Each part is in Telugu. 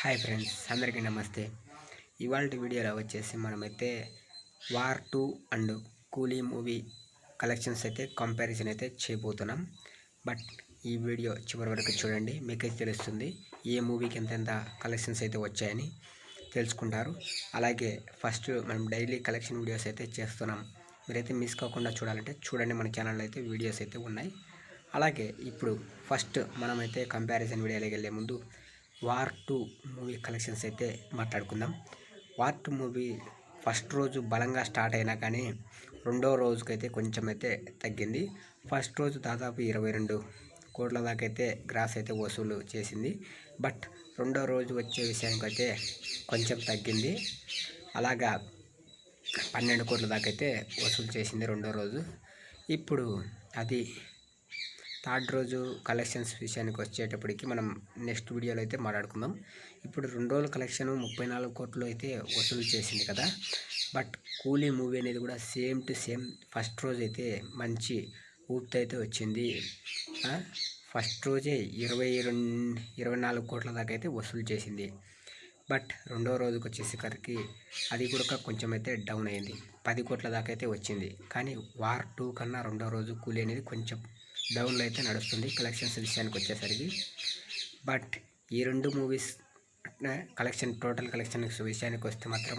హాయ్ ఫ్రెండ్స్, అందరికీ నమస్తే. ఇవాళ వీడియోలో వచ్చేసి మనమైతే వార్ 2 అండ్ కూలీ మూవీ కలెక్షన్స్ అయితే కంపారిజన్ అయితే చేయబోతున్నాం. బట్ ఈ వీడియో చివరి వరకు చూడండి, మీకైతే తెలుస్తుంది ఏ మూవీకి ఎంతెంత కలెక్షన్స్ అయితే వచ్చాయని తెలుసుకుంటారు. అలాగే ఫస్ట్ మనం డైలీ కలెక్షన్ వీడియోస్ అయితే చేస్తున్నాం. మీరైతే మిస్ కాకుండా చూడాలంటే చూడండి, మన ఛానల్లో అయితే వీడియోస్ అయితే ఉన్నాయి. అలాగే ఇప్పుడు ఫస్ట్ మనమైతే కంపారిజన్ వీడియోలోకి వెళ్ళే ముందు వార్ 2 మూవీ కలెక్షన్స్ అయితే మాట్లాడుకుందాం. వార్ 2 మూవీ ఫస్ట్ రోజు బలంగా స్టార్ట్ అయినా కానీ రెండో రోజుకైతే కొంచెం అయితే తగ్గింది. ఫస్ట్ రోజు దాదాపు 22 కోట్ల దాకా అయితే గ్రాస్ అయితే వసూలు చేసింది. బట్ రెండో రోజు వచ్చే విషయానికైతే కొంచెం తగ్గింది. అలాగా 12 కోట్ల దాకా అయితే వసూలు చేసింది రెండో రోజు. ఇప్పుడు అది థర్డ్ రోజు కలెక్షన్స్ విషయానికి వచ్చేటప్పటికి మనం నెక్స్ట్ వీడియోలో అయితే మాట్లాడుకుందాం. ఇప్పుడు 2 రోజుల కలెక్షన్ 34 కోట్లు అయితే వసూలు చేసింది కదా. బట్ కూలీ మూవీ అనేది కూడా సేమ్ టు సేమ్ ఫస్ట్ రోజు అయితే మంచి ఊపు అయితే వచ్చింది. ఫస్ట్ రోజే 24 కోట్ల దాకా అయితే వసూలు చేసింది. బట్ రెండో రోజుకి వచ్చేసరికి అది కూడా కొంచెం అయితే డౌన్ అయింది, 10 కోట్ల దాకా అయితే వచ్చింది. కానీ వార్ 2 కన్నా రెండో రోజు కూలీ అనేది కొంచెం డౌన్లో అయితే నడుస్తుంది కలెక్షన్స్ విషయానికి వచ్చేసరికి. బట్ ఈ రెండు మూవీస్ కలెక్షన్ టోటల్ కలెక్షన్ విషయానికి వస్తే మాత్రం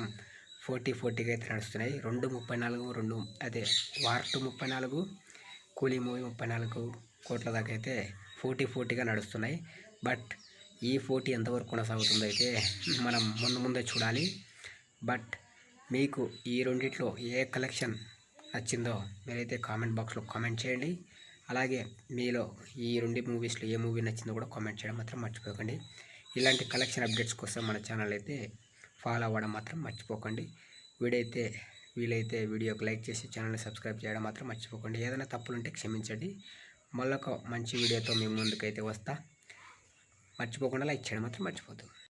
40-40గా అయితే నడుస్తున్నాయి. 34 అదే వార్ 2 34, కూలీ మూవీ 34 కోట్ల దాకా అయితే 40-40గా నడుస్తున్నాయి. బట్ ఈ 40 ఎంతవరకు కొనసాగుతుందో అయితే మనం ముందే చూడాలి. బట్ మీకు ఈ రెండిట్లో ఏ కలెక్షన్ నచ్చిందో మీరైతే కామెంట్ బాక్స్లో కామెంట్ చేయండి. అలాగే మీలో ఈ రెండు మూవీస్లో ఏ మూవీ నచ్చిందో కూడా కామెంట్ చేయడం మాత్రం మర్చిపోకండి. ఇలాంటి కలెక్షన్ అప్డేట్స్ కోసం మన ఛానల్ అయితే ఫాలో అవ్వడం మాత్రం మర్చిపోకండి. వీలైతే వీడియోకి లైక్ చేసి ఛానల్ని సబ్స్క్రైబ్ చేయడం మాత్రం మర్చిపోకండి. ఏదైనా తప్పులుంటే క్షమించండి. మళ్ళొక మంచి వీడియోతో మీ ముందుకైతే వస్తా. మర్చిపోకుండా లైక్ చేయడం మాత్రం మర్చిపోతుంది.